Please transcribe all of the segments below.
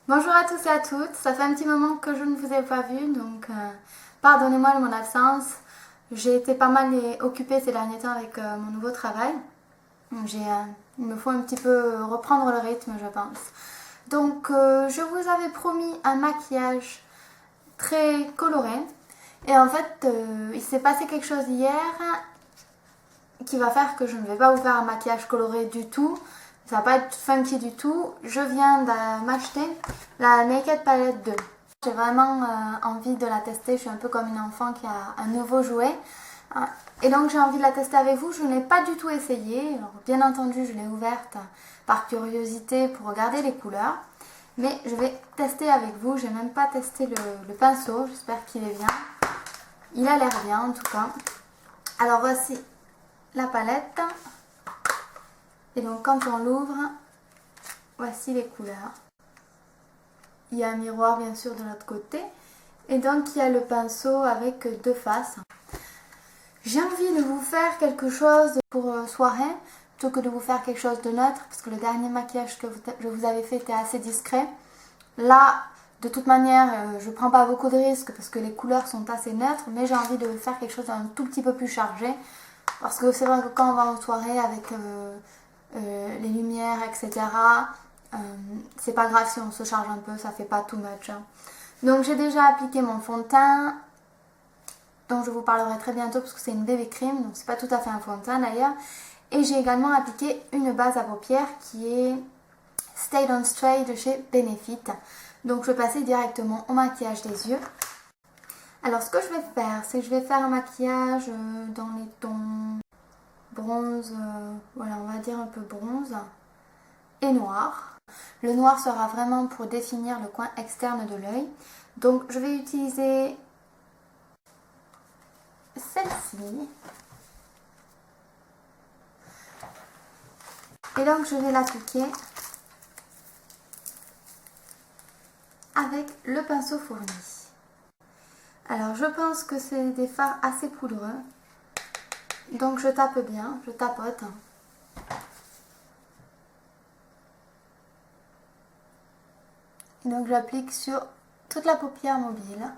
Bonjour à tous et à toutes, ça fait un petit moment que je ne vous ai pas vu, donc pardonnez-moi de mon absence. J'ai été pas mal occupée ces derniers temps avec mon nouveau travail. Donc il me faut un petit peu reprendre le rythme, je pense. Donc je vous avais promis un maquillage très coloré. Et en fait, il s'est passé quelque chose hier qui va faire que je ne vais pas vous faire un maquillage coloré du tout. Ça va pas être funky du tout. Je viens de m'acheter la Naked Palette 2. J'ai vraiment envie de la tester. Je suis un peu comme une enfant qui a un nouveau jouet. Et donc j'ai envie de la tester avec vous. Je ne l'ai pas du tout essayé. Alors, bien entendu, je l'ai ouverte par curiosité pour regarder les couleurs. Mais je vais tester avec vous. J'ai même pas testé le pinceau. J'espère qu'il est bien. Il a l'air bien en tout cas. Alors voici la palette. Et donc quand on l'ouvre, voici les couleurs. Il y a un miroir bien sûr de l'autre côté. Et donc il y a le pinceau avec deux faces. J'ai envie de vous faire quelque chose pour soirée plutôt que de vous faire quelque chose de neutre parce que le dernier maquillage que je vous avais fait était assez discret. Là, de toute manière, je ne prends pas beaucoup de risques parce que les couleurs sont assez neutres, mais j'ai envie de faire quelque chose d'un tout petit peu plus chargé parce que c'est vrai que quand on va en soirée avec les lumières, etc., c'est pas grave si on se charge un peu, ça fait pas too much. Hein. Donc j'ai déjà appliqué mon fond de teint, dont je vous parlerai très bientôt parce que c'est une BB cream, donc c'est pas tout à fait un fond de teint d'ailleurs. Et j'ai également appliqué une base à paupières qui est Stay On Stray de chez Benefit. Donc je vais passer directement au maquillage des yeux. Alors ce que je vais faire, c'est que je vais faire un maquillage dans les tons bronze, voilà on va dire un peu bronze et noir. Le noir sera vraiment pour définir le coin externe de l'œil. Donc je vais utiliser celle-ci. Et donc je vais l'appliquer avec le pinceau fourni. Alors je pense que c'est des fards assez poudreux. Donc je tape bien, je tapote. Et donc j'applique sur toute la paupière mobile.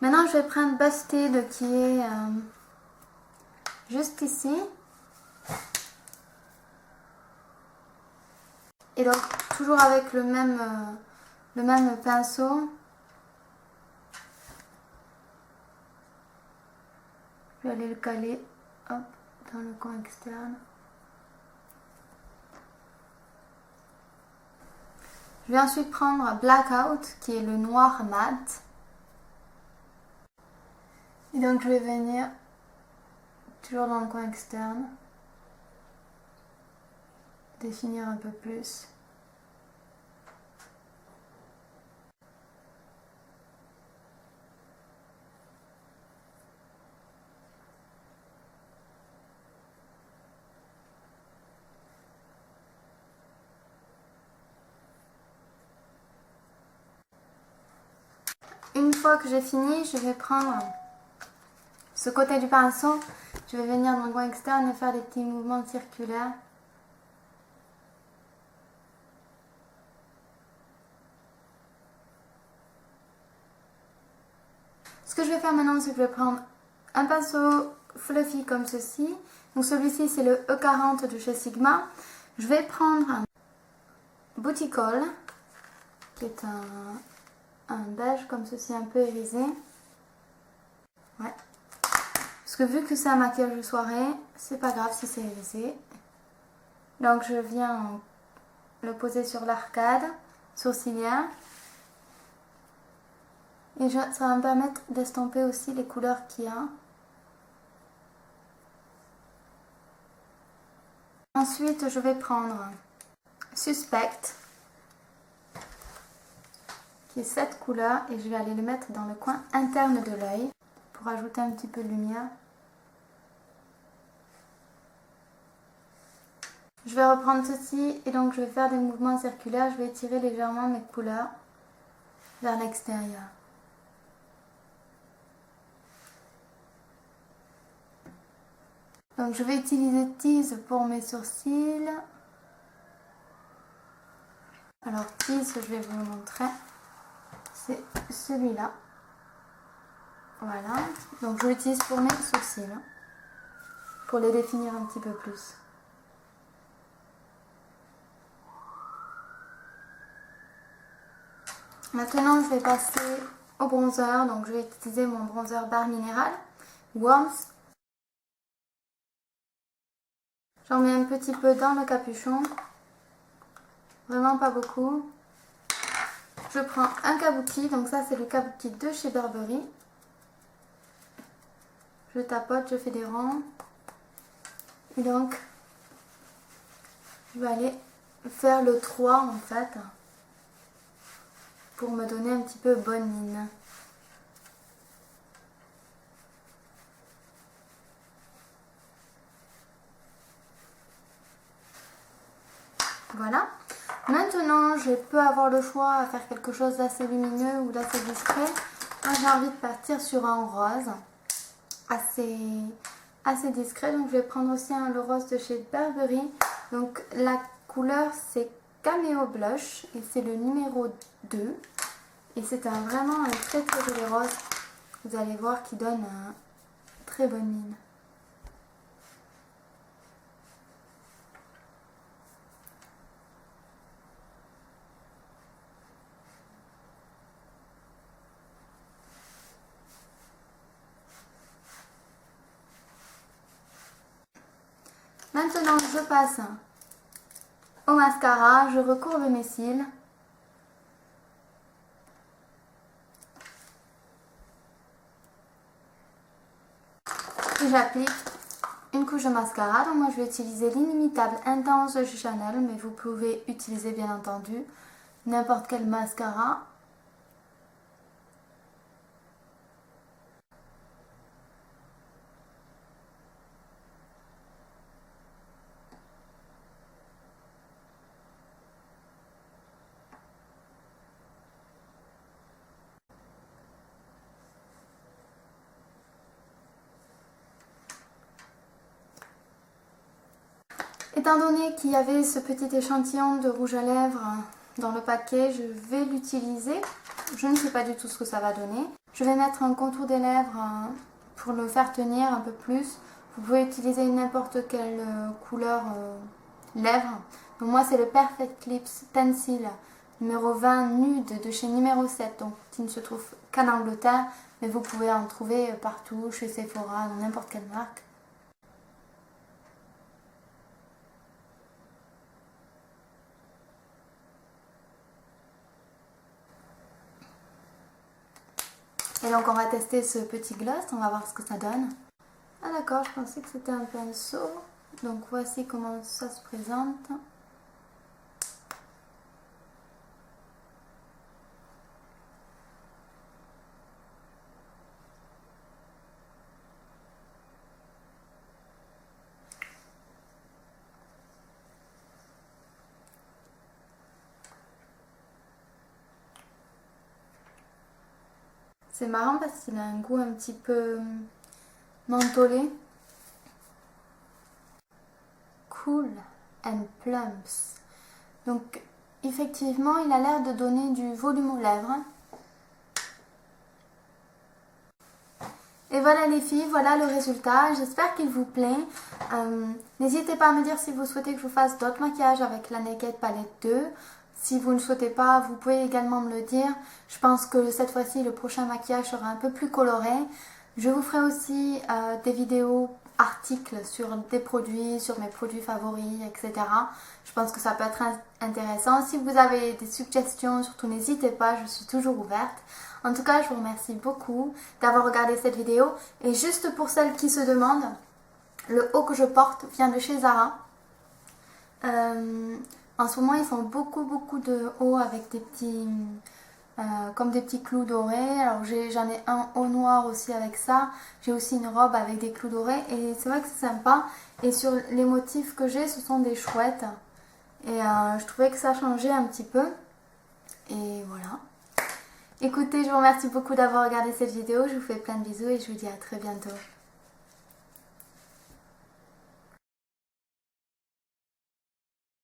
Maintenant je vais prendre Busted qui est juste ici. Et donc toujours avec le même pinceau. Je vais aller le caler hop, dans le coin externe. Je vais ensuite prendre Blackout qui est le noir mat. Et donc je vais venir toujours dans le coin externe, définir un peu plus. Une fois que j'ai fini, je vais prendre ce côté du pinceau, je vais venir dans le coin externe et faire des petits mouvements circulaires. Ce que je vais faire maintenant, c'est que je vais prendre un pinceau fluffy comme ceci. Donc celui-ci, c'est le E40 de chez Sigma. Je vais prendre un Bouticole, qui est un beige comme ceci, un peu irisé. Ouais. Parce que vu que c'est un maquillage de soirée, c'est pas grave si c'est irisé. Donc je viens le poser sur l'arcade sourcilière. Et ça va me permettre d'estomper aussi les couleurs qu'il y a. Ensuite, je vais prendre Suspect, qui est cette couleur, et je vais aller le mettre dans le coin interne de l'œil pour ajouter un petit peu de lumière. Je vais reprendre ceci et donc je vais faire des mouvements circulaires. Je vais étirer légèrement mes couleurs vers l'extérieur. Donc je vais utiliser Tease pour mes sourcils. Alors Tease, je vais vous le montrer. C'est celui-là. Voilà. Donc je l'utilise pour mes sourcils. Pour les définir un petit peu plus. Maintenant, je vais passer au bronzer. Donc, je vais utiliser mon bronzer Barre Minéral Worms. J'en mets un petit peu dans le capuchon. Vraiment pas beaucoup. Je prends un kabuki. Donc, ça, c'est le kabuki de chez Burberry. Je tapote, je fais des ronds. Et donc, je vais aller faire le 3 en fait. Pour me donner un petit peu bonne mine. Voilà. Maintenant, je peux avoir le choix à faire quelque chose d'assez lumineux ou d'assez discret. Moi, j'ai envie de partir sur un rose assez discret. Donc, je vais prendre aussi le rose de chez Burberry. Donc, la couleur, c'est Cameo Blush et c'est le numéro 2. Et c'est vraiment un très très joli rose. Vous allez voir qu'il donne une très bonne mine. Maintenant, je passe au mascara. Je recourbe mes cils. Et j'applique une couche de mascara. Donc moi je vais utiliser l'Inimitable Intense de chez Chanel, mais vous pouvez utiliser bien entendu n'importe quel mascara. Étant donné qu'il y avait ce petit échantillon de rouge à lèvres dans le paquet, je vais l'utiliser. Je ne sais pas du tout ce que ça va donner. Je vais mettre un contour des lèvres pour le faire tenir un peu plus. Vous pouvez utiliser n'importe quelle couleur lèvres. Donc moi c'est le Perfect Lips Pencil numéro 20 nude de chez numéro 7, donc qui ne se trouve qu'en Angleterre. Mais vous pouvez en trouver partout, chez Sephora, dans n'importe quelle marque. Et donc on va tester ce petit gloss, on va voir ce que ça donne. Ah d'accord, je pensais que c'était un pinceau. Donc voici comment ça se présente. C'est marrant parce qu'il a un goût un petit peu mentholé. Cool and Plumps. Donc effectivement il a l'air de donner du volume aux lèvres. Et voilà les filles, voilà le résultat. J'espère qu'il vous plaît. N'hésitez pas à me dire si vous souhaitez que je vous fasse d'autres maquillages avec la Naked Palette 2. Si vous ne souhaitez pas, vous pouvez également me le dire. Je pense que cette fois-ci, le prochain maquillage sera un peu plus coloré. Je vous ferai aussi des vidéos articles sur des produits, sur mes produits favoris, etc. Je pense que ça peut être intéressant. Si vous avez des suggestions, surtout n'hésitez pas, je suis toujours ouverte. En tout cas, je vous remercie beaucoup d'avoir regardé cette vidéo. Et juste pour celles qui se demandent, le haut que je porte vient de chez Zara. En ce moment, ils font beaucoup de hauts avec des petits comme des petits clous dorés. Alors j'en ai un au noir aussi avec ça. J'ai aussi une robe avec des clous dorés et c'est vrai que c'est sympa. Et sur les motifs que j'ai, ce sont des chouettes. Et je trouvais que ça changeait un petit peu. Et voilà. Écoutez, je vous remercie beaucoup d'avoir regardé cette vidéo. Je vous fais plein de bisous et je vous dis à très bientôt.